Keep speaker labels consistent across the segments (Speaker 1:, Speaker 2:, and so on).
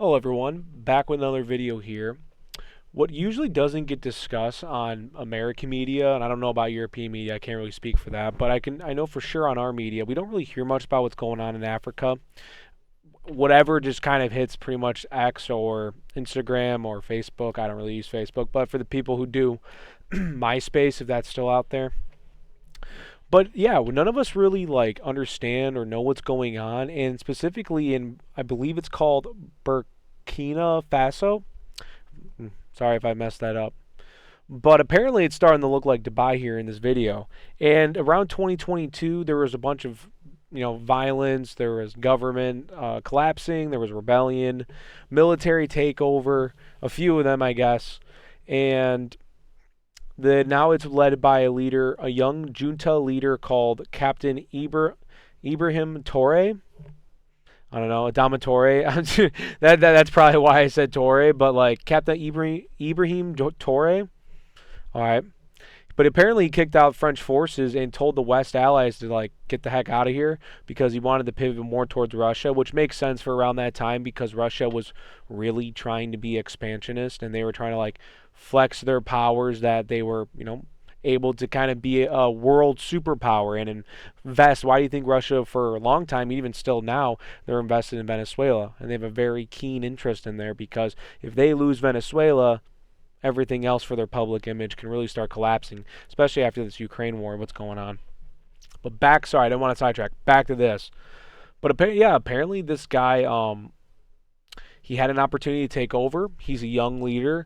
Speaker 1: Hello everyone, back with another video here. What usually doesn't get discussed on American media, and I don't know about European media, I can't really speak for that, but I know for sure on our media, we don't really hear much about what's going on in Africa. Whatever just kind of hits pretty much X or Instagram or Facebook. I don't really use Facebook, but for the people who do, MySpace, if that's still out there. But yeah, none of us really understand or know what's going on, and specifically in, I believe it's called Burkina Faso. Sorry if I messed that up. But apparently it's starting to look like Dubai here in this video. And around 2022, there was a bunch of, violence. There was government collapsing. There was rebellion, military takeover, a few of them, I guess. And now it's led by a young junta leader called Captain Ibrahim Traoré. I don't know, Adama Traoré. That's probably why I said Traoré, but Captain Ibrahim Traoré. All right. But apparently he kicked out French forces and told the West allies to get the heck out of here because he wanted to pivot more towards Russia, which makes sense for around that time because Russia was really trying to be expansionist and they were trying to flex their powers that they were, able to kind of be a world superpower and invest. Why do you think Russia for a long time, even still now, they're invested in Venezuela and they have a very keen interest in there because if they lose Venezuela, everything else for their public image can really start collapsing, especially after this Ukraine war, what's going on. But sorry, I don't want to sidetrack. Back to this. But apparently this guy, he had an opportunity to take over. He's a young leader.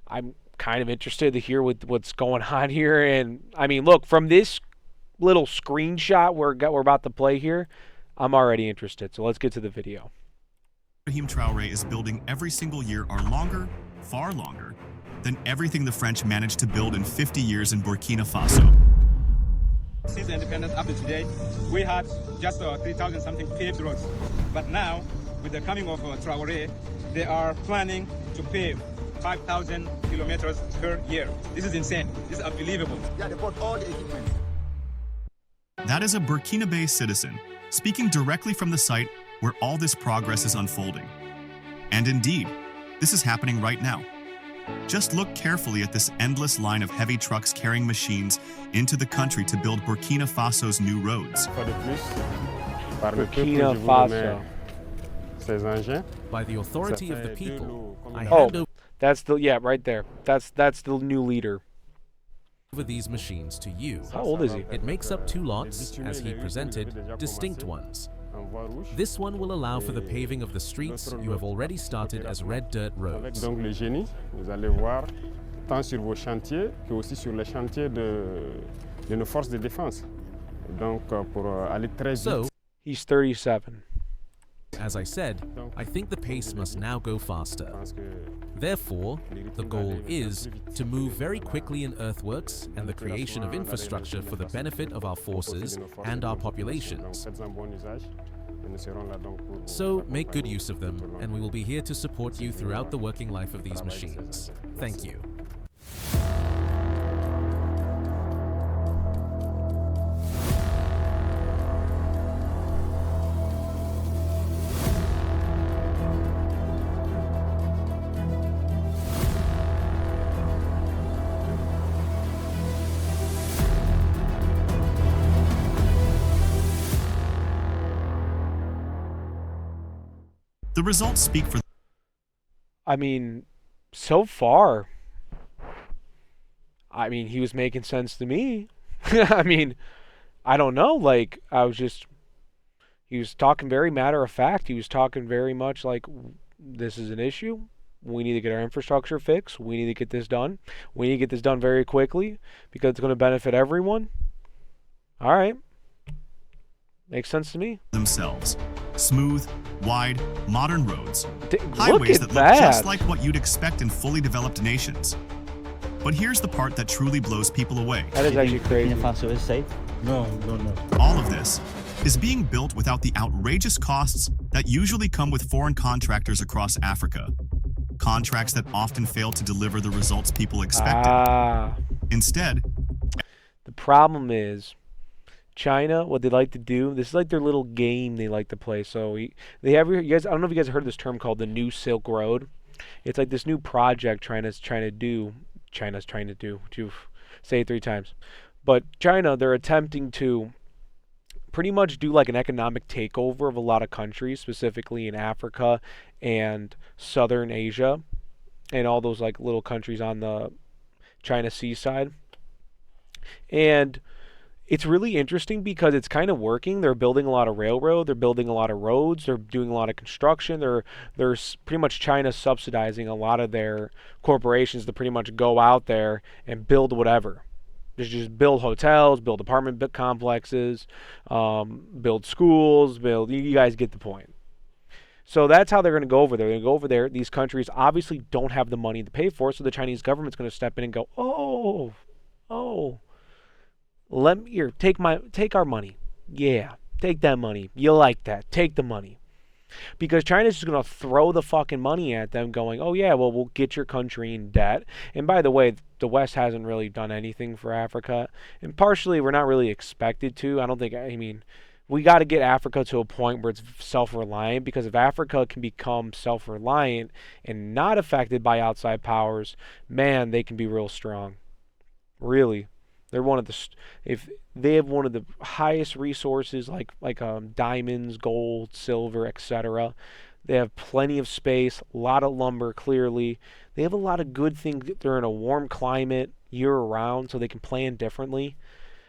Speaker 1: I'm kind of interested to hear what's going on here. And I mean, look, from this little screenshot we're about to play here, I'm already interested. So let's get to the video.
Speaker 2: Ibrahim Traoré is building every single year are longer, far longer, than everything the French managed to build in 50 years in Burkina Faso.
Speaker 3: Since independence up to today, we had just 3,000 something paved roads. But now, with the coming of Traoré, they are planning to pave 5,000 kilometers per year. This is insane. This is unbelievable.
Speaker 4: Yeah, they bought all the equipment.
Speaker 2: That is a Burkina-based citizen speaking directly from the site where all this progress is unfolding. And indeed, this is happening right now. Just look carefully at this endless line of heavy trucks carrying machines into the country to build Burkina Faso's new roads.
Speaker 1: Burkina Faso.
Speaker 5: By the authority of the people, I hand over
Speaker 1: that's right there. That's the new leader.
Speaker 5: these machines to you.
Speaker 1: How old is he?
Speaker 5: It makes up two lots, as he presented, distinct ones. This one will allow for the paving of the streets you have already started as red dirt roads.
Speaker 6: Donc le génie, vous allez voir tant sur vos chantiers que aussi sur les chantiers de nos forces de défense. Donc pour aller très vite.
Speaker 5: So,
Speaker 1: he's 37.
Speaker 5: As I said, I think the pace must now go faster. Therefore, the goal is to move very quickly in earthworks and the creation of infrastructure for the benefit of our forces and our populations. So make good use of them, and we will be here to support you throughout the working life of these machines. Thank you.
Speaker 2: The results speak for.
Speaker 1: I mean, so far, I mean, he was making sense to me. I mean, I don't know. Like, he was talking very matter of fact. He was talking very much like, this is an issue. We need to get our infrastructure fixed. We need to get this done. We need to get this done very quickly because it's going to benefit everyone. All right. Makes sense to me.
Speaker 2: Themselves. Smooth, wide, modern roads.
Speaker 1: Highways
Speaker 2: that look just like what you'd expect in fully developed nations. But here's the part that truly blows people away.
Speaker 1: That is actually crazy.
Speaker 7: Burkina Faso is safe?
Speaker 6: No.
Speaker 2: All of this is being built without the outrageous costs that usually come with foreign contractors across Africa. Contracts that often fail to deliver the results people expected. Instead,
Speaker 1: the problem is, China, what they like to do, this is like their little game they like to play. So they have, you guys, I don't know if you guys heard of this term called the New Silk Road. It's like this new project China's trying to do, say it 3 times. But China, they're attempting to pretty much do like an economic takeover of a lot of countries, specifically in Africa and Southern Asia, and all those like little countries on the China seaside. And it's really interesting because it's kind of working. They're building a lot of railroad, they're building a lot of roads, they're doing a lot of construction. There's pretty much China subsidizing a lot of their corporations to pretty much go out there and build whatever. Just build hotels, build apartment complexes, build schools, you guys get the point. So that's how they're going to go over there. They're going to go over there. These countries obviously don't have the money to pay for it, so the Chinese government's going to step in and go, take our money. Yeah, take that money. You like that. Take the money. Because China's just going to throw the fucking money at them going, oh yeah, well, we'll get your country in debt. And by the way, the West hasn't really done anything for Africa. And partially, we're not really expected to. We got to get Africa to a point where it's self-reliant, because if Africa can become self-reliant and not affected by outside powers, man, they can be real strong. Really. They're if they have one of the highest resources like diamonds, gold, silver, etc. They have plenty of space, a lot of lumber, clearly. They have a lot of good things. They're in a warm climate year-round, so they can plan differently.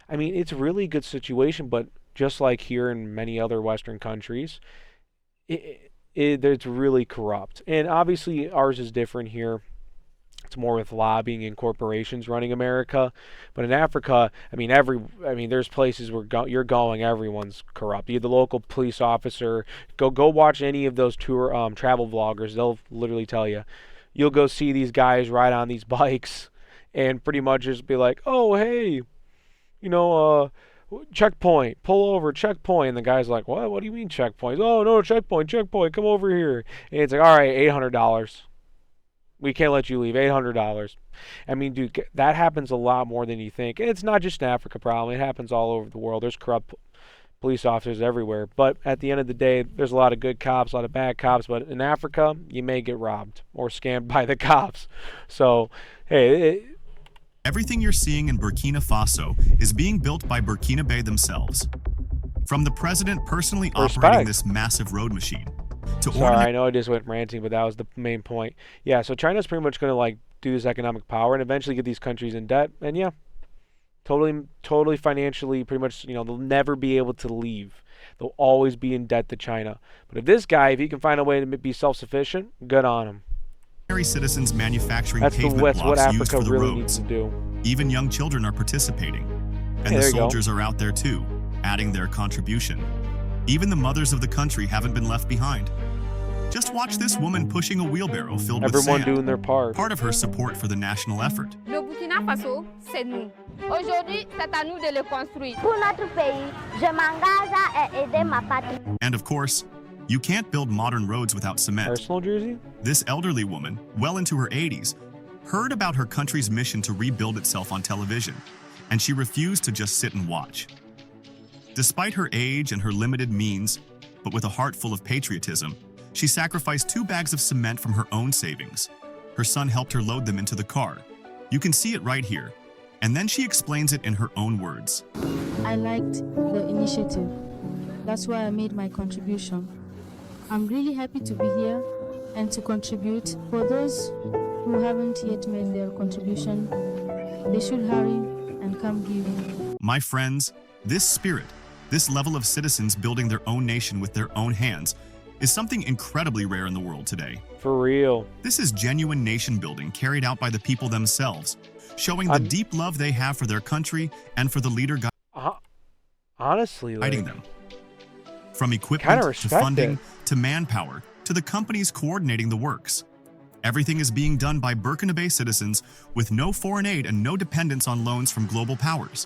Speaker 1: I mean, it's a really good situation, but just like here in many other Western countries, it's really corrupt. And obviously, ours is different here. It's more with lobbying and corporations running America. But in Africa, there's places where you're going, everyone's corrupt. You're the local police officer. Go watch any of those travel vloggers. They'll literally tell you. You'll go see these guys ride on these bikes and pretty much just be like, oh, hey, checkpoint, pull over, checkpoint. And the guy's like, what do you mean checkpoint? Oh, no, checkpoint, come over here. And it's like, all right, $800. We can't let you leave. $800. I mean, dude, that happens a lot more than you think. And it's not just an Africa problem. It happens all over the world. There's corrupt police officers everywhere. But at the end of the day, there's a lot of good cops, a lot of bad cops. But in Africa, you may get robbed or scammed by the cops. So, hey.
Speaker 2: Everything you're seeing in Burkina Faso is being built by Burkinabe themselves. From the president personally operating this massive road machine.
Speaker 1: Sorry, I know I just went ranting, but that was the main point. Yeah, so China's pretty much going to do this economic power and eventually get these countries in debt. And yeah, totally financially, pretty much, they'll never be able to leave. They'll always be in debt to China. But if he can find a way to be self-sufficient, good on him.
Speaker 2: Ordinary citizens manufacturing pavement blocks used for the roads. Even young children are participating. And the soldiers are out there too, adding their contribution. Even the mothers of the country haven't been left behind. Just watch this woman pushing a wheelbarrow filled with sand.
Speaker 1: Everyone doing their part.
Speaker 2: Part of her support for the national effort.
Speaker 4: Le Burkina Faso, c'est nous. Aujourd'hui, c'est à nous de le construire.
Speaker 7: Pour notre pays, je m'engage à aider ma patrie.
Speaker 2: And of course, you can't build modern roads without cement.
Speaker 1: Arsenal jersey?
Speaker 2: This elderly woman, well into her 80s, heard about her country's mission to rebuild itself on television, and she refused to just sit and watch. Despite her age and her limited means, but with a heart full of patriotism, she sacrificed 2 bags of cement from her own savings. Her son helped her load them into the car. You can see it right here. And then she explains it in her own words.
Speaker 8: I liked the initiative. That's why I made my contribution. I'm really happy to be here and to contribute. For those who haven't yet made their contribution, they should hurry and come give.
Speaker 2: My friends, this spirit, this level of citizens building their own nation with their own hands, is something incredibly rare in the world today.
Speaker 1: For real.
Speaker 2: This is genuine nation building carried out by the people themselves, showing the deep love they have for their country and for the leader
Speaker 1: honestly,
Speaker 2: guiding them. From equipment to funding to manpower to the companies coordinating the works. Everything is being done by Burkinabe citizens with no foreign aid and no dependence on loans from global powers.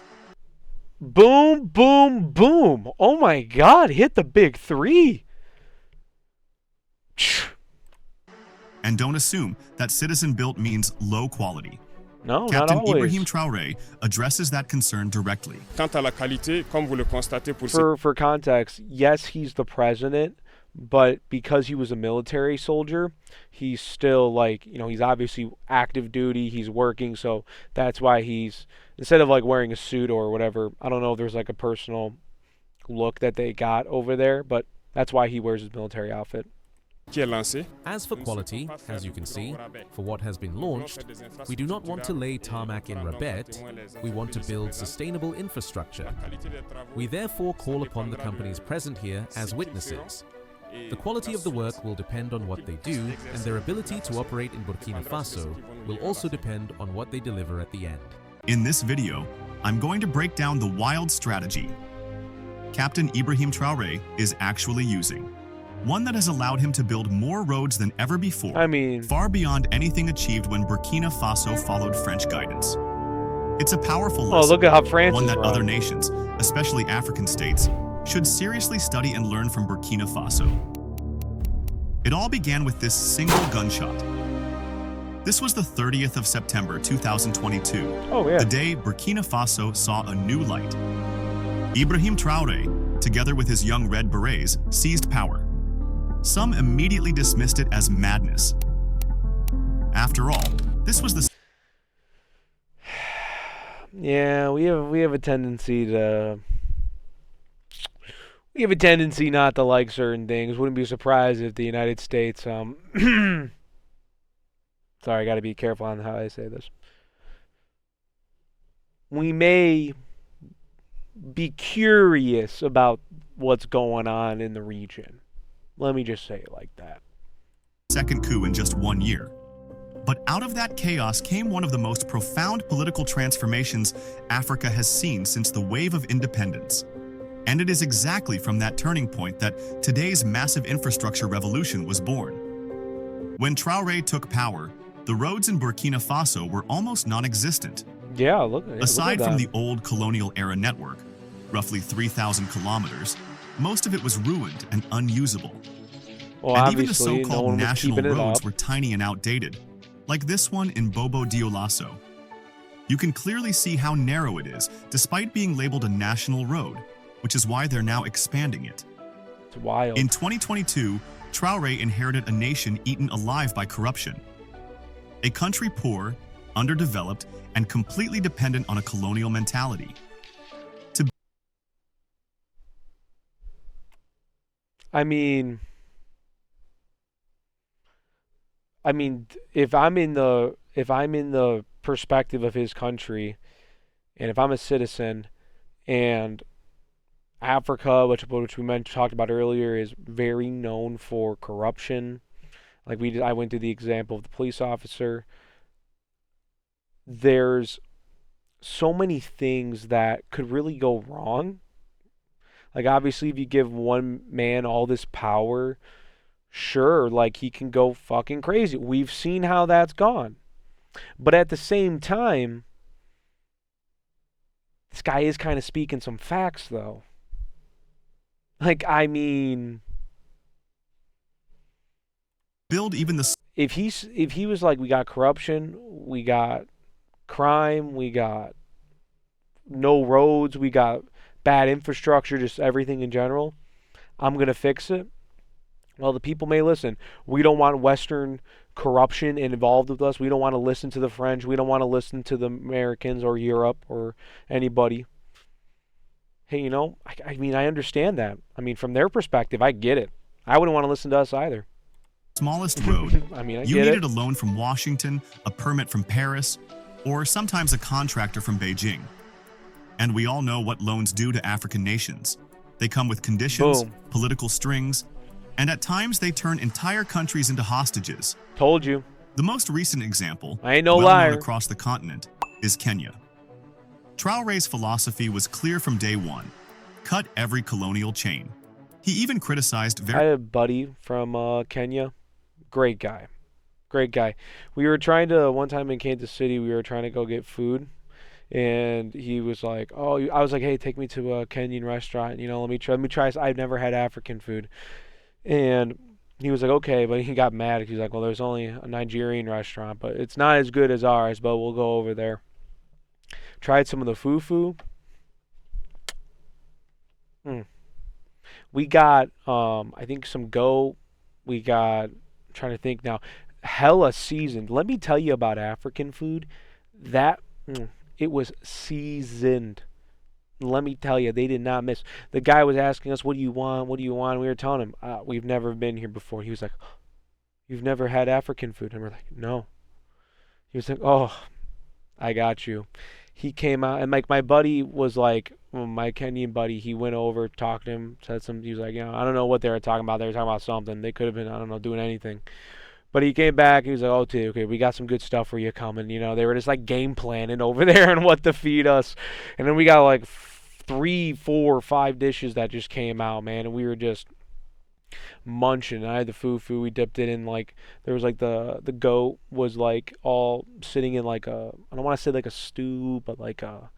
Speaker 1: Boom, boom, boom. Oh my God, hit the big 3.
Speaker 2: And don't assume that citizen built means low quality.
Speaker 1: No,
Speaker 2: Captain
Speaker 1: not always.
Speaker 2: Ibrahim Traoré addresses that concern directly.
Speaker 6: Quant à la qualité, comme vous le constatez pour
Speaker 1: For context, yes, he's the president, but because he was a military soldier, he's still like, he's obviously active duty, he's working, so that's why he's, instead of like wearing a suit or whatever, I don't know if there's like a personal look that they got over there, but that's why he wears his military outfit.
Speaker 6: qui est lancé.
Speaker 5: As for quality, as you can see, for what has been launched, we do not want to lay tarmac in Rabat, we want to build sustainable infrastructure. We therefore call upon the companies present here as witnesses. The quality of the work will depend on what they do, and their ability to operate in Burkina Faso will also depend on what they deliver at the end.
Speaker 2: In this video, I'm going to break down the wild strategy Captain Ibrahim Traoré is actually using. One that has allowed him to build more roads than ever before, far beyond anything achieved when Burkina Faso followed French guidance. It's a powerful lesson,
Speaker 1: look at how France
Speaker 2: one
Speaker 1: is
Speaker 2: that
Speaker 1: run.
Speaker 2: other nations, especially African states, should seriously study and learn from Burkina Faso. It all began with this single gunshot. This was the 30th of September 2022, the day Burkina Faso saw a new light. Ibrahim Traoré, together with his young Red Berets, seized power. Some immediately dismissed it as madness. After all, this was the...
Speaker 1: Yeah, we have a tendency to... We have a tendency not to like certain things. Wouldn't be surprised if the United States... Sorry, I got to be careful on how I say this. We may be curious about what's going on in the region. Let me just say it like that.
Speaker 2: Second coup in just 1 year. But out of that chaos came one of the most profound political transformations Africa has seen since the wave of independence. And it is exactly from that turning point that today's massive infrastructure revolution was born. When Traoré took power, the roads in Burkina Faso were almost non-existent.
Speaker 1: Yeah, look at
Speaker 2: Aside
Speaker 1: that.
Speaker 2: from the old colonial-era network, roughly 3,000 kilometers, most of it was ruined and unusable.
Speaker 1: Well,
Speaker 2: and even the
Speaker 1: obviously, no
Speaker 2: so-called
Speaker 1: one was
Speaker 2: national
Speaker 1: keeping it
Speaker 2: roads
Speaker 1: up.
Speaker 2: were tiny and outdated, like this one in Bobo Dioulasso. You can clearly see how narrow it is, despite being labeled a national road, which is why they're now expanding it.
Speaker 1: It's wild.
Speaker 2: In 2022, Traoré inherited a nation eaten alive by corruption. A country poor, underdeveloped, and completely dependent on a colonial mentality.
Speaker 1: I mean, if I'm in the perspective of his country, and if I'm a citizen, and Africa, which we talked about earlier, is very known for corruption. Like I went through the example of the police officer. There's so many things that could really go wrong. Like, obviously, if you give one man all this power, sure, like, he can go fucking crazy. We've seen how that's gone. But at the same time, this guy is kind of speaking some facts, though. Like, I mean...
Speaker 2: Build even the...
Speaker 1: If he was like, we got corruption, we got crime, we got no roads, we got... bad infrastructure, just everything in general, I'm going to fix it. Well, the people may listen. We don't want Western corruption involved with us. We don't want to listen to the French. We don't want to listen to the Americans or Europe or anybody. Hey, I mean, I understand that. I mean, from their perspective, I get it. I wouldn't want to listen to us either.
Speaker 2: Smallest road.
Speaker 1: I mean,
Speaker 2: you needed a loan from Washington, a permit from Paris, or sometimes a contractor from Beijing. And we all know what loans do to African nations. They come with conditions, political strings, and at times they turn entire countries into hostages.
Speaker 1: Told you.
Speaker 2: The most recent example,
Speaker 1: I ain't no
Speaker 2: well
Speaker 1: liar,
Speaker 2: known across the continent, is Kenya. Traoré's philosophy was clear from day one: cut every colonial chain. He even criticized
Speaker 1: I had a buddy from Kenya. Great guy. Great guy. We were trying to, one time in Kansas City, we were trying to go get food. And he was like, "Oh," I was like, "Hey, take me to a Kenyan restaurant. Let me try. I've never had African food." And he was like, okay, but he got mad. He's like, well, there's only a Nigerian restaurant, but it's not as good as ours, but we'll go over there. Tried some of the fufu. We got, I think some go. We got, I'm trying to think now, hella seasoned. Let me tell you about African food. That, it was seasoned. Let me tell you, they did not miss. The guy was asking us, what do you want? What do you want? We were telling him, we've never been here before. He was like, you've never had African food? And we're like, no. He was like, oh, I got you. He came out, and like my buddy was like, my Kenyan buddy, he went over, talked to him, said some, he was like, I don't know what they were talking about. They were talking about something. They could have been, I don't know, doing anything. But he came back, he was like, oh, okay, we got some good stuff for you coming. They were just like game planning over there and what to feed us. And then we got like 3, 4, 5 dishes that just came out, man, and we were just munching. I had the fufu. We dipped it in like, there was like the goat was like all sitting in like a, I don't want to say like a stew, but like a,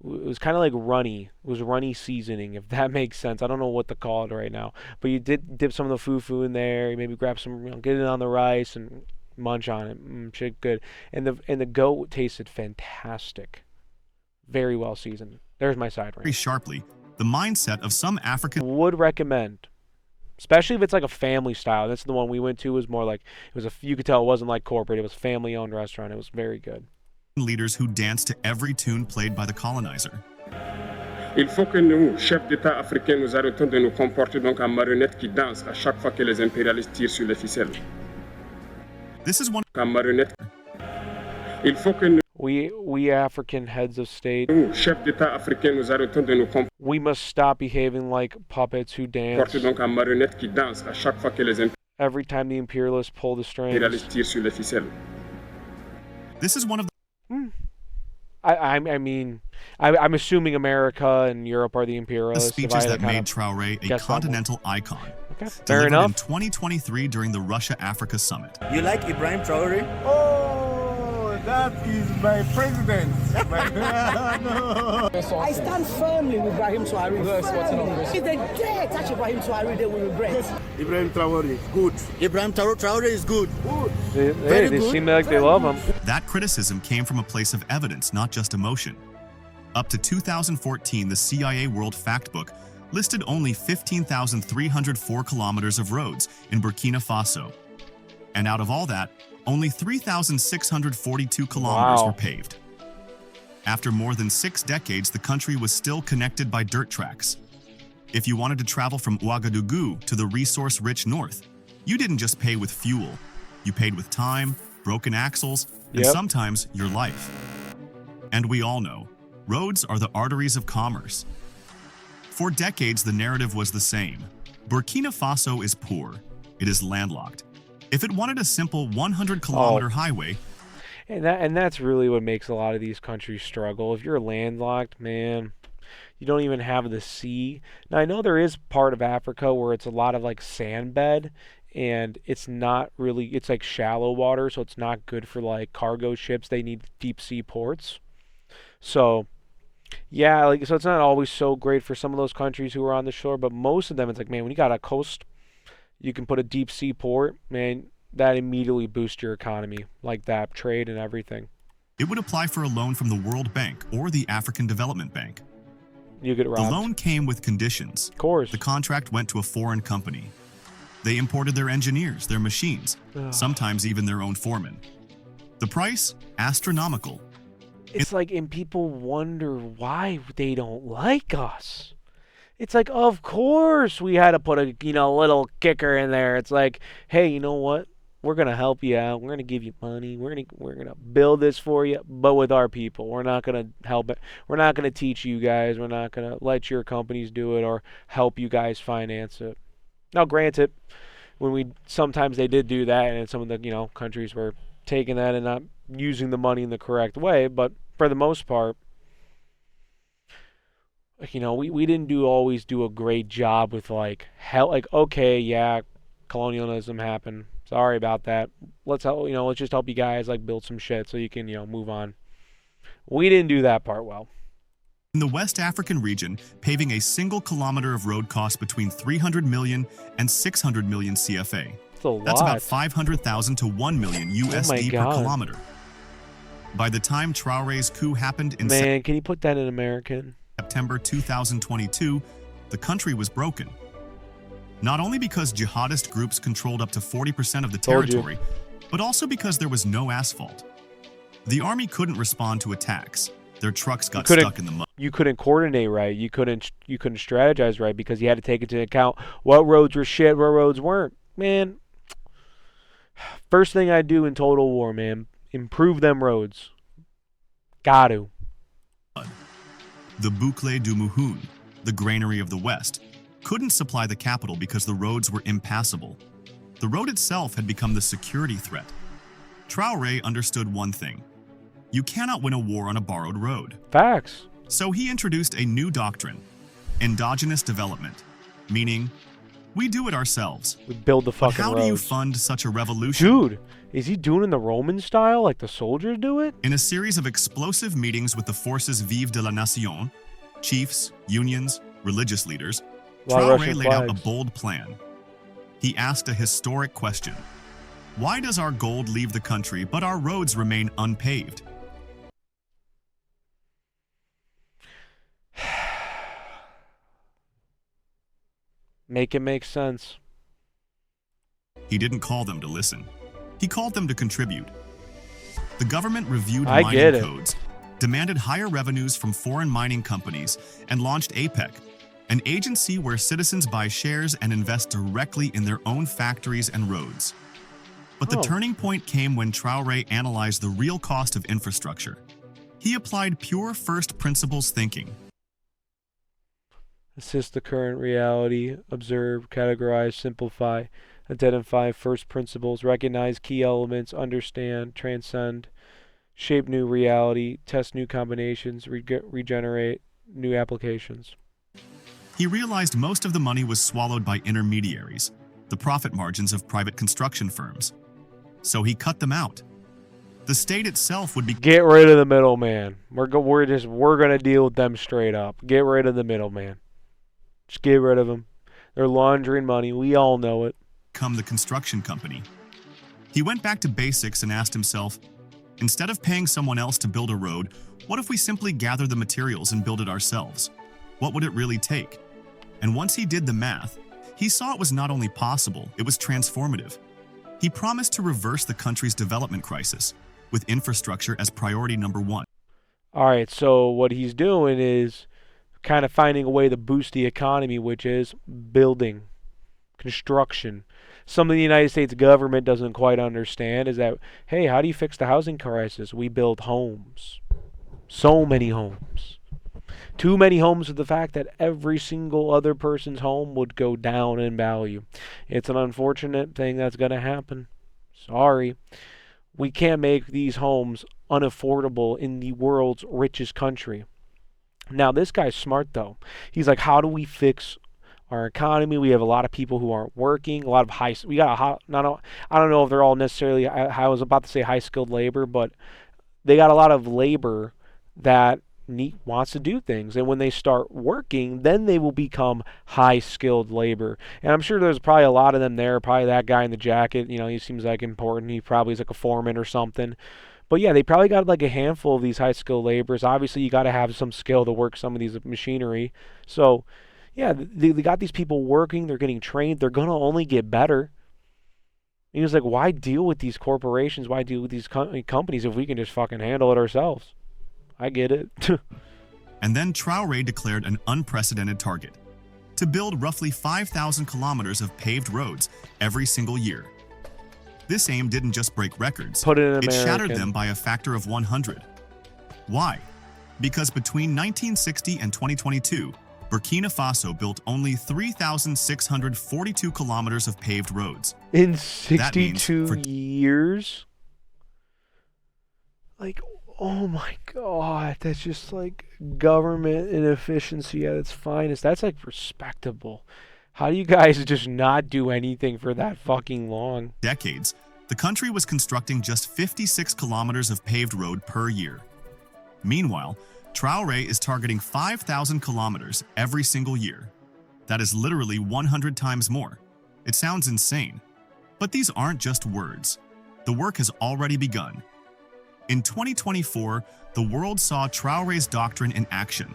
Speaker 1: it was kind of like runny. It was runny seasoning, if that makes sense. I don't know what to call it right now, but you did dip some of the fufu in there. You maybe grab some, get it on the rice and munch on it. Shit, good. And the goat tasted fantastic. Very well seasoned. There's my side
Speaker 2: Very
Speaker 1: range.
Speaker 2: sharply, the mindset of some African
Speaker 1: Would recommend, especially if it's like a family style. That's the one we went to. Was more like, it was you could tell it wasn't like corporate. It was family owned restaurant. It was very good.
Speaker 2: leaders who dance to every tune played by the colonizer.
Speaker 6: Il faut que nous, chefs d'État africains, nous arrêtons de nous comporter donc en marionnettes qui dansent à chaque fois que les impérialistes tirent sur les ficelles.
Speaker 2: This is one
Speaker 6: En marionnettes. Il faut que
Speaker 1: We African heads of state,
Speaker 6: nous, chefs d'État africains, nous arrêtons de nous
Speaker 1: we must stop behaving like puppets who dance
Speaker 6: comporter donc en marionnettes qui dansent à chaque fois que les
Speaker 1: every time the imperialists pull the strings.
Speaker 6: impérialistes tirent sur les ficelles.
Speaker 2: This is one of the
Speaker 1: I'm assuming America and Europe are the imperialists.
Speaker 2: speeches that made Traoré a
Speaker 1: guess that one.
Speaker 2: continental icon.
Speaker 1: Okay, fair
Speaker 2: Delivered in
Speaker 1: enough.
Speaker 2: 2023 during the Russia-Africa Summit.
Speaker 9: You like Ibrahim Traoré?
Speaker 10: Oh, that is my president.
Speaker 11: I stand firmly with Ibrahim Traoré. If they dare touch Ibrahim Traoré, they will regret.
Speaker 10: Ibrahim Traoré, good.
Speaker 9: Ibrahim Traoré is good.
Speaker 1: They seem like they love him.
Speaker 2: That criticism came from a place of evidence, not just emotion. Up to 2014, the CIA World Factbook listed only 15,304 kilometers of roads in Burkina Faso. And out of all that, only 3,642 kilometers were paved. After more than 6 decades, the country was still connected by dirt tracks. If you wanted to travel from Ouagadougou to the resource-rich north, you didn't just pay with fuel. You paid with time, broken axles, and sometimes your life. And we all know, roads are the arteries of commerce. For decades, the narrative was the same. Burkina Faso is poor. It is landlocked. If it wanted a simple 100-kilometer highway,
Speaker 1: and that's really what makes a lot of these countries struggle. If you're landlocked, man, you don't even have the sea. Now, I know there is part of Africa where it's a lot of like sand bed, and it's not really, it's like shallow water, so it's not good for like cargo ships. They need deep sea ports. So yeah, like, so it's not always so great for some of those countries who are on the shore, but most of them, it's like, man, when you got a coast, you can put a deep sea port, man, that immediately boosts your economy, like that, trade and everything.
Speaker 2: it would apply for a loan from the World Bank or the African Development Bank.
Speaker 1: You get robbed.
Speaker 2: The loan came with conditions.
Speaker 1: Of course.
Speaker 2: The contract went to a foreign company. They imported their engineers, their machines, sometimes even their own foremen. The price? Astronomical.
Speaker 1: It's like, and people wonder why they don't like us. It's like, of course we had to put a, little kicker in there. It's like, hey, you know what? We're going to help you out. We're going to give you money. We're going to build this for you, but with our people. We're not going to help it. We're not going to teach you guys. We're not going to let your companies do it or help you guys finance it. Now, granted, sometimes they did do that, and some of the, countries were taking that and not using the money in the correct way, but for the most part, we didn't always do a great job with okay, yeah, colonialism happened. Sorry about that. Let's just help you guys build some shit so you can move on. We didn't do that part well.
Speaker 2: In the West African region, paving a single kilometer of road costs between 300 million and 600 million CFA. That's about 500,000 to 1 million USD per kilometer. By the time Traoré's coup happened in
Speaker 1: can you put that in American?
Speaker 2: September 2022, the country was broken. Not only because jihadist groups controlled up to 40% of the territory, but also because there was no asphalt. The army couldn't respond to attacks. Their trucks got stuck in the mud.
Speaker 1: You couldn't coordinate right. You couldn't strategize right because you had to take into account what roads were shit, what roads weren't. Man, first thing I do in total war, man, improve them roads. Got to.
Speaker 2: The Boucle du Muhun, the granary of the West, couldn't supply the capital because the roads were impassable. The road itself had become the security threat. Traoré understood one thing. You cannot win a war on a borrowed road.
Speaker 1: Facts.
Speaker 2: So he introduced a new doctrine, endogenous development, meaning we do it ourselves.
Speaker 1: We build the fucking
Speaker 2: roads. How do you fund such a revolution?
Speaker 1: Dude, is he doing it in the Roman style like the soldiers do it?
Speaker 2: In a series of explosive meetings with the forces vives de la nation, chiefs, unions, religious leaders, Traoré laid out a bold plan. He asked a historic question. Why does our gold leave the country but our roads remain unpaved?
Speaker 1: Make it make sense.
Speaker 2: He didn't call them to listen. He called them to contribute. The government reviewed mining codes, demanded higher revenues from foreign mining companies, and launched APEC, an agency where citizens buy shares and invest directly in their own factories and roads. But the turning point came when Traoré analyzed the real cost of infrastructure. He applied pure first principles thinking.
Speaker 1: Assess the current reality, observe, categorize, simplify, identify first principles, recognize key elements, understand, transcend, shape new reality, test new combinations, regenerate new applications.
Speaker 2: He realized most of the money was swallowed by intermediaries, the profit margins of private construction firms. So he cut them out. The state itself would be—
Speaker 1: Get rid of the middleman. We're gonna deal with them straight up. Get rid of the middleman. Just get rid of them. They're laundering money. We all know it.
Speaker 2: Become the construction company. He went back to basics and asked himself, instead of paying someone else to build a road, what if we simply gather the materials and build it ourselves? What would it really take? And once he did the math, he saw it was not only possible, it was transformative. He promised to reverse the country's development crisis, with infrastructure as priority number one.
Speaker 1: All right, so what he's doing is kind of finding a way to boost the economy, which is building, construction. Something the United States government doesn't quite understand is that, hey, how do you fix the housing crisis? We build homes. So many homes. Too many homes with the fact that every single other person's home would go down in value. It's an unfortunate thing that's going to happen. Sorry. We can't make these homes unaffordable in the world's richest country. Now, this guy's smart, though. He's like, how do we fix our economy? We have a lot of people who aren't working, a lot of I don't know if they're all necessarily, I was about to say high-skilled labor, but they got a lot of labor that wants to do things. And when they start working, then they will become high-skilled labor. And I'm sure there's probably a lot of them there. Probably that guy in the jacket, he seems like important. He probably is like a foreman or something. But yeah, they probably got like a handful of these high-skilled laborers. Obviously, you got to have some skill to work some of these machinery. So, yeah, they got these people working. They're getting trained. They're going to only get better. And he was like, why deal with these corporations? Why deal with these companies if we can just fucking handle it ourselves? I get it.
Speaker 2: And then Traoré declared an unprecedented target: to build roughly 5,000 kilometers of paved roads every single year. This aim didn't just break records, it shattered them by a factor of 100. Why? Because between 1960 and 2022, Burkina Faso built only 3,642 kilometers of paved roads.
Speaker 1: In 62 years? Like, oh my God, that's just like government inefficiency at its finest. That's like respectable. How do you guys just not do anything for that fucking long?
Speaker 2: Decades, the country was constructing just 56 kilometers of paved road per year. Meanwhile, Traoré is targeting 5,000 kilometers every single year. That is literally 100 times more. It sounds insane. But these aren't just words. The work has already begun. In 2024, the world saw Traoré's doctrine in action.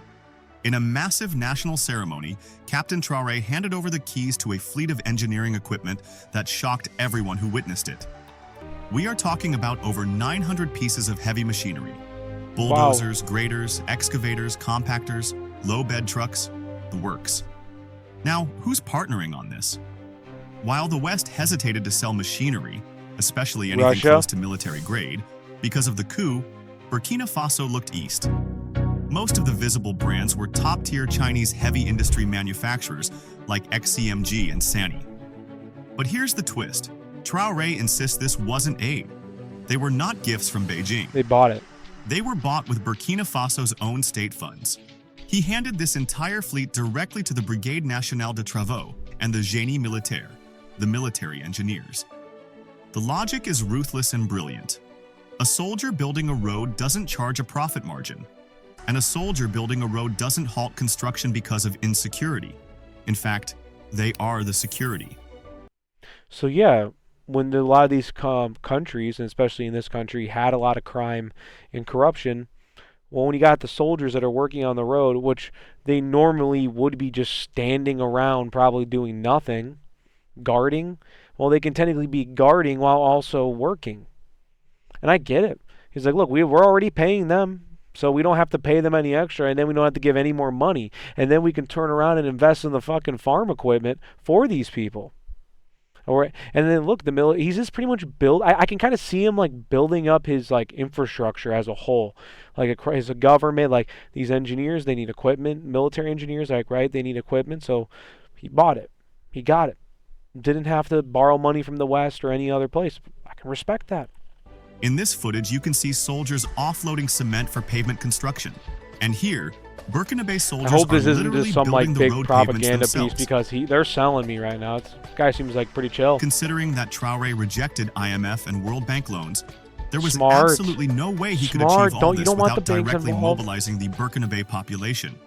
Speaker 2: In a massive national ceremony, Captain Traoré handed over the keys to a fleet of engineering equipment that shocked everyone who witnessed it. We are talking about over 900 pieces of heavy machinery. Bulldozers, graders, excavators, compactors, low-bed trucks, the works. Now, who's partnering on this? While the West hesitated to sell machinery, especially anything close to military grade, because of the coup, Burkina Faso looked east. Most of the visible brands were top-tier Chinese heavy industry manufacturers like XCMG and Sany. But here's the twist. Traoré insists this wasn't aid. They were not gifts from Beijing.
Speaker 1: They bought it.
Speaker 2: They were bought with Burkina Faso's own state funds. He handed this entire fleet directly to the Brigade Nationale de Travaux and the Génie Militaire, the military engineers. The logic is ruthless and brilliant. A soldier building a road doesn't charge a profit margin, and a soldier building a road doesn't halt construction because of insecurity. In fact, they are the security.
Speaker 1: So yeah, when a lot of these countries, and especially in this country, had a lot of crime and corruption, well, when you got the soldiers that are working on the road, which they normally would be just standing around probably doing nothing, guarding, well, they can technically be guarding while also working. And I get it. He's like, look, we're already paying them, so we don't have to pay them any extra, and then we don't have to give any more money. And then we can turn around and invest in the fucking farm equipment for these people. And then look, he's just pretty much I can kind of see him like building up his like infrastructure as a whole, like as a government, like these engineers, they need equipment, military engineers, like, right, they need equipment. So he bought it, he got it, didn't have to borrow money from the West or any other place. I can respect that.
Speaker 2: In this footage, you can see soldiers offloading cement for pavement construction. And here, Burkinabe soldiers
Speaker 1: I hope this
Speaker 2: are
Speaker 1: isn't
Speaker 2: literally
Speaker 1: just some like
Speaker 2: building the
Speaker 1: big
Speaker 2: road
Speaker 1: propaganda
Speaker 2: pavements
Speaker 1: piece
Speaker 2: themselves.
Speaker 1: because they're selling me right now. This guy seems like pretty chill.
Speaker 2: Considering that Traoré rejected IMF and World Bank loans, there was
Speaker 1: Smart.
Speaker 2: absolutely no way he could
Speaker 1: Smart.
Speaker 2: achieve all
Speaker 1: You
Speaker 2: this
Speaker 1: don't want
Speaker 2: without
Speaker 1: the banks
Speaker 2: directly
Speaker 1: involved.
Speaker 2: mobilizing the Burkinabe population,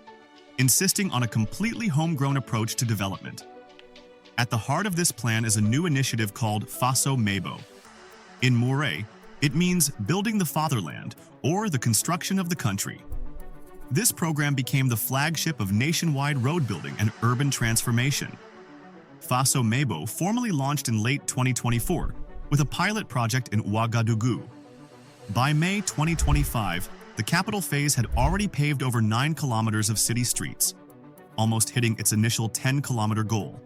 Speaker 2: insisting on a completely homegrown approach to development. At the heart of this plan is a new initiative called Faso Mêbo. In Mooré, it means building the fatherland, or the construction of the country. This program became the flagship of nationwide road building and urban transformation. Faso Mêbo formally launched in late 2024 with a pilot project in Ouagadougou. By May 2025, the capital phase had already paved over 9 kilometers of city streets, almost hitting its initial 10-kilometer goal.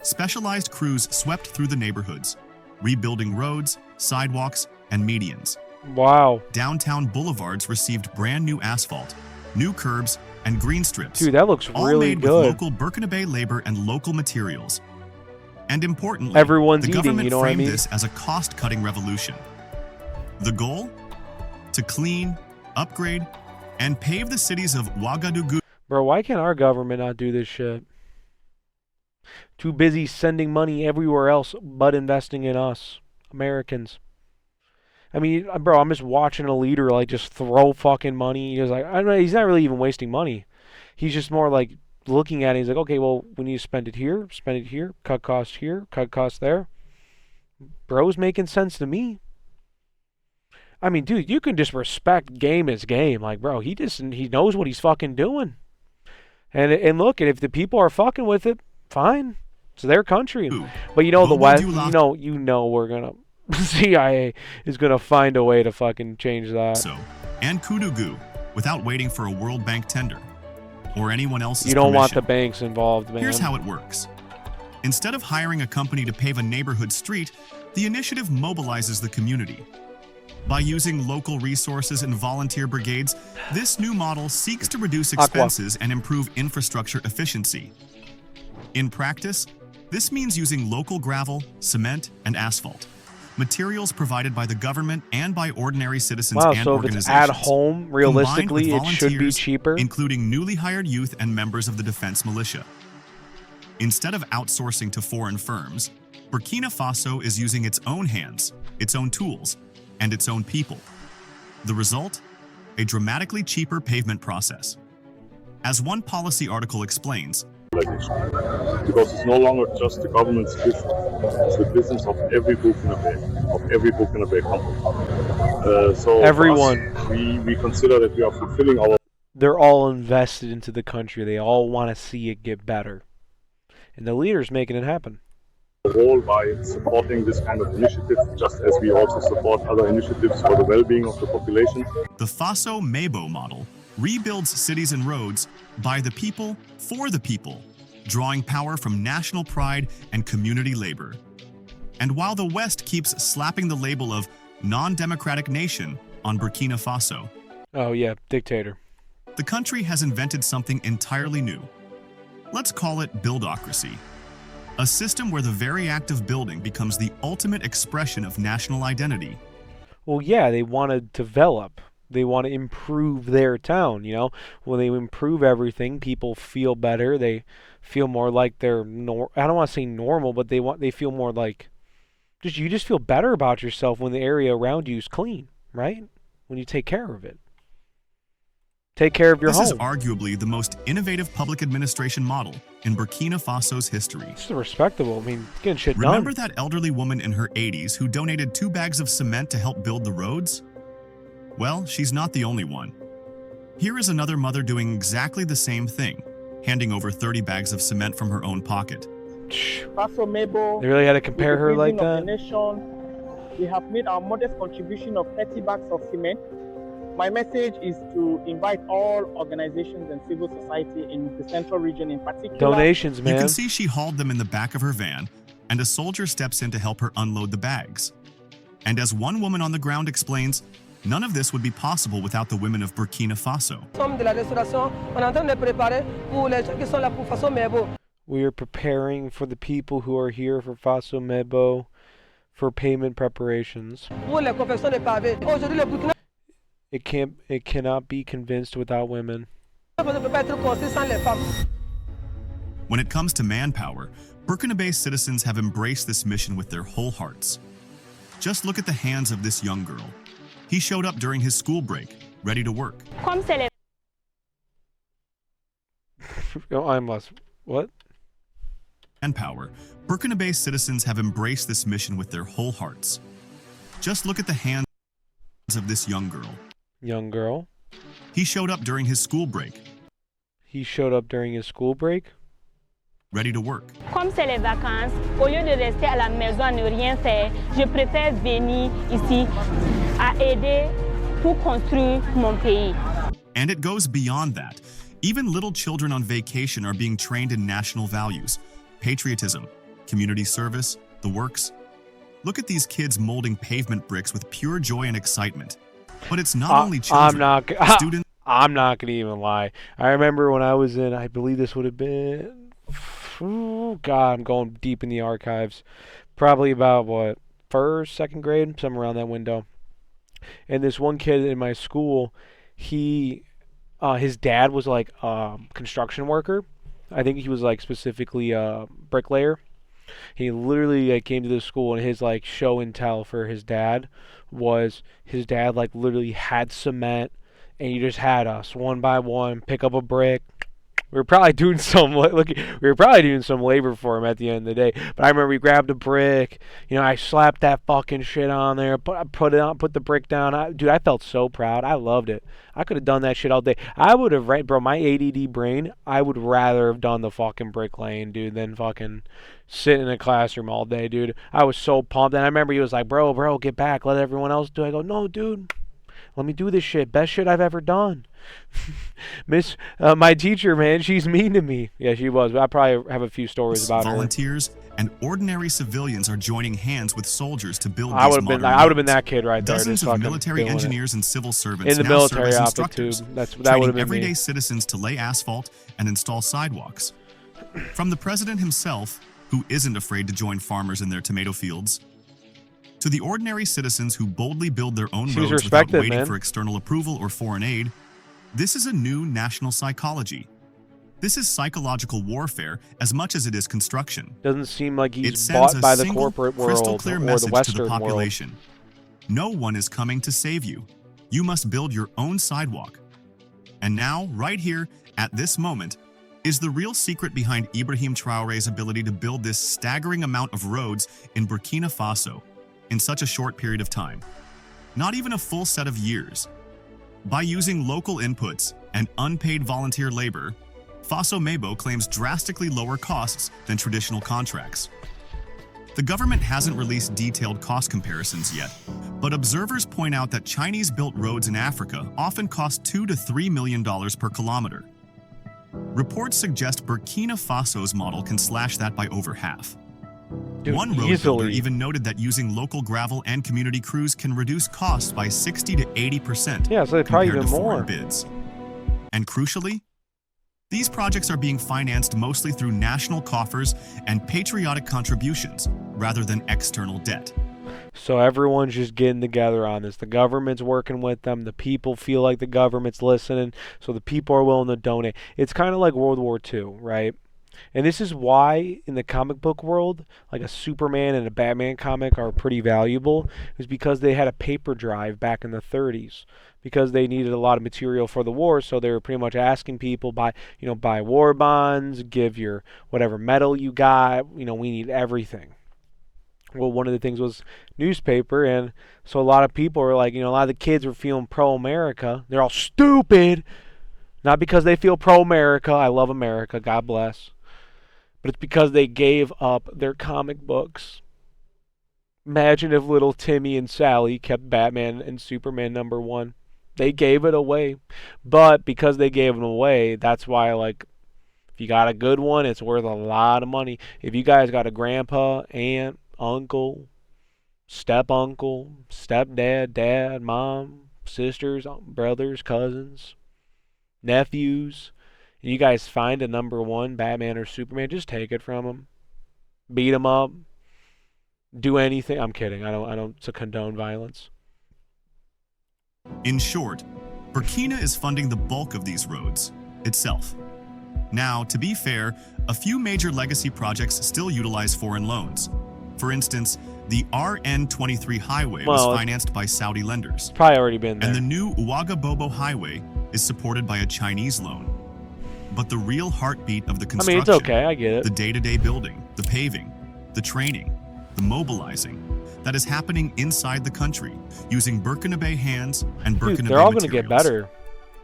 Speaker 2: Specialized crews swept through the neighborhoods, rebuilding roads, sidewalks, and medians.
Speaker 1: Wow.
Speaker 2: Downtown boulevards received brand new asphalt, new curbs, and green strips.
Speaker 1: Dude, that looks
Speaker 2: all
Speaker 1: really
Speaker 2: made
Speaker 1: good.
Speaker 2: with local Burkinabe labor and local materials. And importantly,
Speaker 1: Everyone's
Speaker 2: the
Speaker 1: eating,
Speaker 2: government
Speaker 1: you know what I
Speaker 2: framed
Speaker 1: mean?
Speaker 2: this as a cost-cutting revolution. The goal? To clean, upgrade, and pave the cities of Ouagadougou.
Speaker 1: Bro, why can't our government not do this shit? Too busy sending money everywhere else but investing in us, Americans. I mean, bro, I'm just watching a leader like just throw fucking money. He's like, I don't know, he's not really even wasting money. He's just more like looking at it. He's like, okay, well, we need to spend it here, cut costs here, cut costs there. Bro's making sense to me. I mean, dude, you can just respect game as game. Like, bro, he knows what he's fucking doing. And look, if the people are fucking with it, fine. It's their country. But you know, the West, you know we're gonna CIA is gonna find a way to fucking change that.
Speaker 2: And Koudougou, without waiting for a World Bank tender or anyone else's
Speaker 1: You don't want
Speaker 2: permission.
Speaker 1: the banks involved, man.
Speaker 2: Here's how it works. Instead of hiring a company to pave a neighborhood street, the initiative mobilizes the community. By using local resources and volunteer brigades, this new model seeks to reduce expenses and improve infrastructure efficiency. In practice, this means using local gravel, cement, and asphalt, materials provided by the government and by ordinary citizens and
Speaker 1: so if
Speaker 2: organizations.
Speaker 1: it's at home, realistically,
Speaker 2: combined with
Speaker 1: it should be
Speaker 2: volunteers,
Speaker 1: cheaper.
Speaker 2: including newly hired youth and members of the defense militia. Instead of outsourcing to foreign firms, Burkina Faso is using its own hands, its own tools, and its own people. The result? a dramatically cheaper pavement process. As one policy article explains,
Speaker 12: because it's no longer just the government's business, it's the business of every Burkina Faso company. So
Speaker 1: Everyone.
Speaker 12: For us, we consider that we are fulfilling our...
Speaker 1: They're all invested into the country. They all want to see it get better. And the leader's making it happen.
Speaker 12: Role by supporting this kind of initiative, just as we also support other initiatives for the well-being of the population.
Speaker 2: The Faso Mêbo model rebuilds cities and roads by the people, for the people, drawing power from national pride and community labor. And while the West keeps slapping the label of non-democratic nation on Burkina Faso,
Speaker 1: oh yeah, dictator,
Speaker 2: the country has invented something entirely new. Let's call it buildocracy. A system where the very act of building becomes the ultimate expression of national identity.
Speaker 1: Well, yeah, they want to develop. They want to improve their town, you know? When they improve everything, people feel better. They feel more like they're I don't want to say normal, but they feel more like you just feel better about yourself when the area around you is clean, right? When you take care of it. Take care of your home.
Speaker 2: This is arguably the most innovative public administration model in Burkina Faso's history.
Speaker 1: This is respectable. I mean, getting shit done.
Speaker 2: Remember that elderly woman in her 80s who donated 2 bags of cement to help build the roads? Well, she's not the only one. Here is another mother doing exactly the same thing, handing over 30 bags of cement from her own pocket.
Speaker 11: Faso Mêbo,
Speaker 1: they really had to compare her like that?
Speaker 11: The nation, we have made our modest contribution of 30 bags of cement. My message is to invite all organizations and civil society in the central region in particular.
Speaker 1: Donations, man.
Speaker 2: You can see she hauled them in the back of her van, and a soldier steps in to help her unload the bags. And as one woman on the ground explains, none of this would be possible without the women of Burkina Faso.
Speaker 1: We are preparing for the people who are here for Faso Mêbo for payment preparations. It cannot be convinced without women.
Speaker 2: When it comes to manpower, Burkina citizens have embraced this mission with their whole hearts. Just look at the hands of this young girl. He showed up during his school break, ready to work.
Speaker 1: Oh, I must. What?
Speaker 2: Manpower, Burkina citizens have embraced this mission with their whole hearts. Just look at the hands of this young girl.
Speaker 1: Young girl?
Speaker 2: He showed up during his school break.
Speaker 1: He showed up during his school break?
Speaker 2: Ready to work.
Speaker 7: Comme c'est les vacances, au lieu de rester à la maison à ne rien faire, je préfère venir ici à aider pour construire mon pays.
Speaker 2: And it goes beyond that. Even little children on vacation are being trained in national values, patriotism, community service, the works. Look at these kids molding pavement bricks with pure joy and excitement. But it's not only children. Students.
Speaker 1: I'm not gonna even lie. I remember when I was in, I believe this would have been, oh God, I'm going deep in the archives. Probably about what, first, second grade, somewhere around that window. And this one kid in my school, his dad was like a construction worker. I think he was like specifically a bricklayer. He literally came to the school, and his like show and tell for his dad was his dad like literally had cement, and you just had us one by one pick up a brick. We were probably doing some labor for him at the end of the day. But I remember we grabbed a brick, I slapped that fucking shit on there, put it on, put the brick down. Dude, I felt so proud. I loved it. I could have done that shit all day. I would have, my ADD brain, I would rather have done the fucking bricklaying, dude, than fucking sit in a classroom all day, dude. I was so pumped. And I remember he was like, bro, get back. Let everyone else do it. I go, no, dude. Let me do this shit. Best shit I've ever done. My teacher, man, she's mean to me. Yeah, she was. I probably have a few stories about her.
Speaker 2: Volunteers and ordinary civilians are joining hands with soldiers to build these modern roads.
Speaker 1: I would have been that kid right there.
Speaker 2: Dozens of military engineers and civil servants
Speaker 1: in the
Speaker 2: now
Speaker 1: military
Speaker 2: serve as
Speaker 1: outfit too.
Speaker 2: instructors,
Speaker 1: That would have been
Speaker 2: everyday
Speaker 1: me.
Speaker 2: citizens to lay asphalt and install sidewalks. From the president himself, who isn't afraid to join farmers in their tomato fields, to the ordinary citizens who boldly build their own roads without waiting for external approval or foreign aid, this is a new national psychology. This is psychological warfare as much as it is construction.
Speaker 1: Doesn't seem like he's bought by the corporate world
Speaker 2: crystal clear
Speaker 1: or
Speaker 2: message
Speaker 1: the Western
Speaker 2: to the population.
Speaker 1: world.
Speaker 2: No one is coming to save you. You must build your own sidewalk. And now, right here, at this moment, is the real secret behind Ibrahim Traoré's ability to build this staggering amount of roads in Burkina Faso in such a short period of time. Not even a full set of years. By using local inputs and unpaid volunteer labor, Faso Mêbo claims drastically lower costs than traditional contracts. The government hasn't released detailed cost comparisons yet, but observers point out that Chinese-built roads in Africa often cost $2 to $3 million per kilometer. Reports suggest Burkina Faso's model can slash that by over half.
Speaker 1: Dude,
Speaker 2: one road builder even noted that using local gravel and community crews can reduce costs by 60 to 80%.
Speaker 1: Yeah, so they probably
Speaker 2: compared
Speaker 1: even
Speaker 2: to foreign
Speaker 1: more.
Speaker 2: bids. And crucially, these projects are being financed mostly through national coffers and patriotic contributions rather than external debt.
Speaker 1: So everyone's just getting together on this. The government's working with them. The people feel like the government's listening, so the people are willing to donate. It's kind of like World War II, right? And this is why in the comic book world, like a Superman and a Batman comic are pretty valuable, is because they had a paper drive back in the 30s. Because they needed a lot of material for the war, so they were pretty much asking people buy war bonds, give your whatever medal you got, we need everything. Well, one of the things was newspaper, and so a lot of people were like, a lot of the kids were feeling pro-America. They're all stupid, not because they feel pro-America. I love America, God bless. But it's because they gave up their comic books. Imagine if little Timmy and Sally kept Batman and Superman #1. They gave it away. But because they gave it away, that's why, if you got a good one, it's worth a lot of money. If you guys got a grandpa, aunt, uncle, step-uncle, stepdad, dad, mom, sisters, brothers, cousins, nephews, and you guys find a #1 Batman or Superman, just take it from them. Beat them up. Do anything. I'm kidding. I don't to condone violence.
Speaker 2: In short, Burkina is funding the bulk of these roads itself. Now, to be fair, a few major legacy projects still utilize foreign loans. For instance, the RN23 highway was financed by Saudi lenders.
Speaker 1: Probably already been there.
Speaker 2: And the new Ouagadougou highway is supported by a Chinese loan. But the real heartbeat of the construction,
Speaker 1: it's okay, I get it.
Speaker 2: The day-to-day building, the paving, the training, the mobilizing, that is happening inside the country using Burkinabe hands and Burkinabe materials.
Speaker 1: They're all going to get better.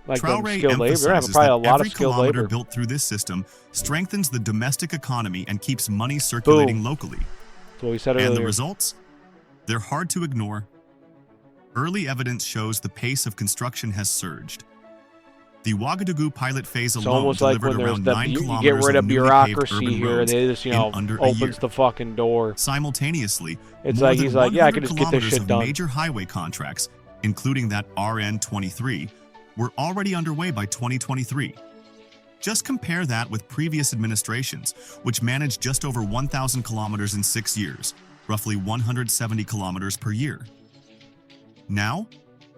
Speaker 2: Traoré
Speaker 1: skilled labor. They're having
Speaker 2: emphasizes
Speaker 1: probably
Speaker 2: that
Speaker 1: a lot
Speaker 2: every
Speaker 1: of skilled
Speaker 2: kilometer
Speaker 1: labor.
Speaker 2: built through this system strengthens the domestic economy and keeps money circulating locally.
Speaker 1: That's what we said earlier.
Speaker 2: And the results? They're hard to ignore. Early evidence shows the pace of construction has surged. The Ouagadougou pilot phase
Speaker 1: It's
Speaker 2: alone
Speaker 1: almost like
Speaker 2: delivered
Speaker 1: when
Speaker 2: around
Speaker 1: there's
Speaker 2: 9
Speaker 1: you
Speaker 2: kilometers
Speaker 1: get rid of
Speaker 2: newly
Speaker 1: bureaucracy
Speaker 2: paved urban
Speaker 1: here,
Speaker 2: roads
Speaker 1: they just,
Speaker 2: in under a
Speaker 1: opens
Speaker 2: year.
Speaker 1: the fucking door.
Speaker 2: Simultaneously,
Speaker 1: It's
Speaker 2: more
Speaker 1: like
Speaker 2: than
Speaker 1: he's like, yeah, I could
Speaker 2: 100
Speaker 1: just get this
Speaker 2: kilometers
Speaker 1: shit
Speaker 2: of
Speaker 1: done.
Speaker 2: major highway contracts, including that RN23, were already underway by 2023. Just compare that with previous administrations, which managed just over 1,000 kilometers in 6 years, roughly 170 kilometers per year. Now,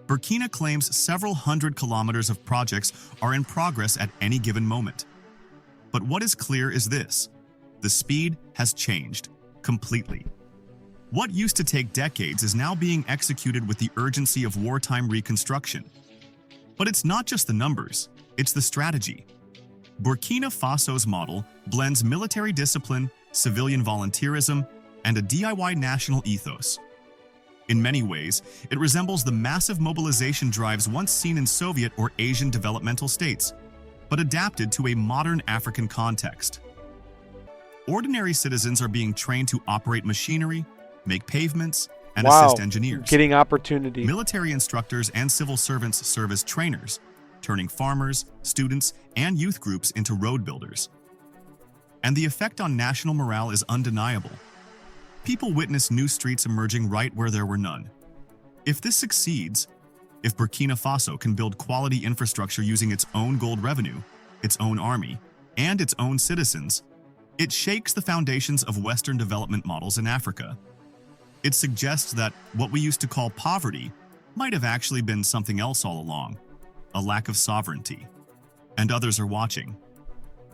Speaker 2: Burkina claims several hundred kilometers of projects are in progress at any given moment. But what is clear is this: the speed has changed completely. What used to take decades is now being executed with the urgency of wartime reconstruction. But it's not just the numbers, it's the strategy. Burkina Faso's model blends military discipline, civilian volunteerism, and a DIY national ethos. In many ways, it resembles the massive mobilization drives once seen in Soviet or Asian developmental states, but adapted to a modern African context. Ordinary citizens are being trained to operate machinery, make pavements, and assist engineers.
Speaker 1: Getting opportunity.
Speaker 2: Military instructors and civil servants serve as trainers, turning farmers, students, and youth groups into road builders. And the effect on national morale is undeniable. People witness new streets emerging right where there were none. If this succeeds, if Burkina Faso can build quality infrastructure using its own gold revenue, its own army, and its own citizens, it shakes the foundations of Western development models in Africa. It suggests that what we used to call poverty might have actually been something else all along, a lack of sovereignty. And others are watching.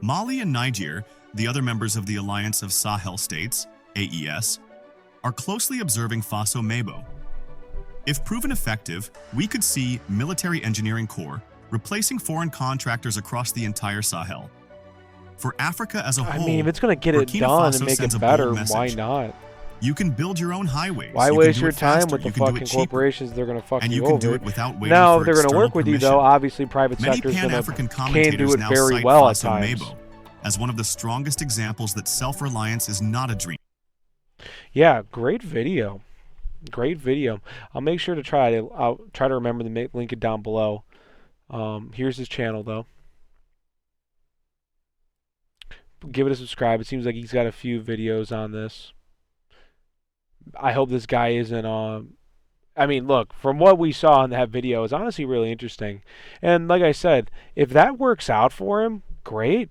Speaker 2: Mali and Niger, the other members of the Alliance of Sahel States, AES, are closely observing Faso Mêbo. If proven effective, we could see military engineering corps replacing foreign contractors across the entire Sahel. For Africa as a whole,
Speaker 1: I mean, if it's going to get it
Speaker 2: Burkina
Speaker 1: done
Speaker 2: Faso
Speaker 1: and make
Speaker 2: sends
Speaker 1: it
Speaker 2: a
Speaker 1: better,
Speaker 2: bold
Speaker 1: why
Speaker 2: message.
Speaker 1: not?
Speaker 2: You can build your own highways.
Speaker 1: Why
Speaker 2: you can
Speaker 1: waste
Speaker 2: do
Speaker 1: your
Speaker 2: it
Speaker 1: time
Speaker 2: faster,
Speaker 1: with the
Speaker 2: you can do
Speaker 1: fucking
Speaker 2: it cheaper.
Speaker 1: corporations? They're going to fuck
Speaker 2: And
Speaker 1: you
Speaker 2: you can
Speaker 1: over.
Speaker 2: do it without waiting
Speaker 1: Now,
Speaker 2: for
Speaker 1: if they're going to
Speaker 2: external
Speaker 1: work with you,
Speaker 2: permission.
Speaker 1: though, obviously private
Speaker 2: Many
Speaker 1: sector is going
Speaker 2: Pan-African
Speaker 1: to can do
Speaker 2: commentators
Speaker 1: it
Speaker 2: now
Speaker 1: very
Speaker 2: cite
Speaker 1: well at
Speaker 2: Faso
Speaker 1: times.
Speaker 2: Mêbo as one of the strongest examples that self-reliance is not a dream.
Speaker 1: Yeah, great video. Great video. I'll make sure to I'll try to remember to link it down below. Here's his channel, though. Give it a subscribe. It seems like he's got a few videos on this. I hope this guy isn't I mean, look, from what we saw in that video, it's honestly really interesting. And like I said, if that works out for him, great.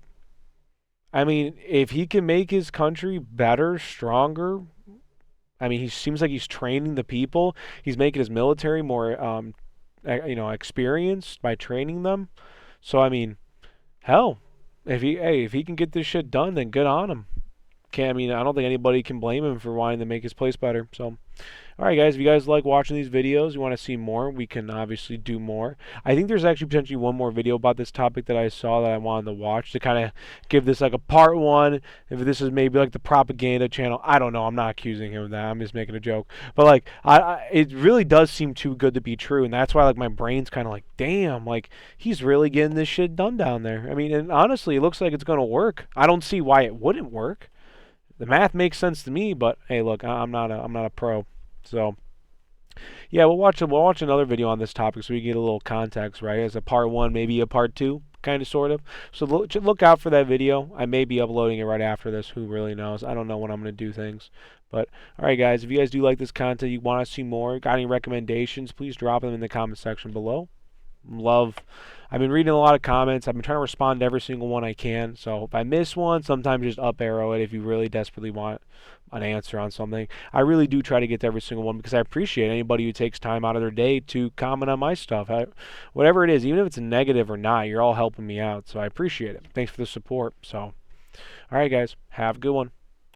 Speaker 1: I mean, if he can make his country better, stronger, I mean, he seems like he's training the people. He's making his military more, experienced by training them. So, I mean, hell, if he can get this shit done, then good on him. I don't think anybody can blame him for wanting to make his place better. So, all right, guys, if you guys like watching these videos, you want to see more, we can obviously do more. I think there's actually potentially one more video about this topic that I saw that I wanted to watch to kind of give this like a part one. If this is maybe like the propaganda channel, I don't know. I'm not accusing him of that. I'm just making a joke. But like, it really does seem too good to be true, and that's why like my brain's kind of like, damn, like he's really getting this shit done down there. I mean, and honestly, it looks like it's gonna work. I don't see why it wouldn't work. The math makes sense to me, but hey, look, I'm not a pro. So, yeah, we'll watch another video on this topic so we can get a little context, right? As a part one, maybe a part two, kind of, sort of. So look out for that video. I may be uploading it right after this. Who really knows? I don't know when I'm going to do things. But, all right, guys, if you guys do like this content, you want to see more, got any recommendations, please drop them in the comment section below. I've been reading a lot of comments. I've been trying to respond to every single one I can. So if I miss one, sometimes just up arrow it if you really desperately want an answer on something. I really do try to get to every single one because I appreciate anybody who takes time out of their day to comment on my stuff. Whatever it is, even if it's a negative or not, you're all helping me out. So I appreciate it. Thanks for the support. So, all right, guys, have a good one.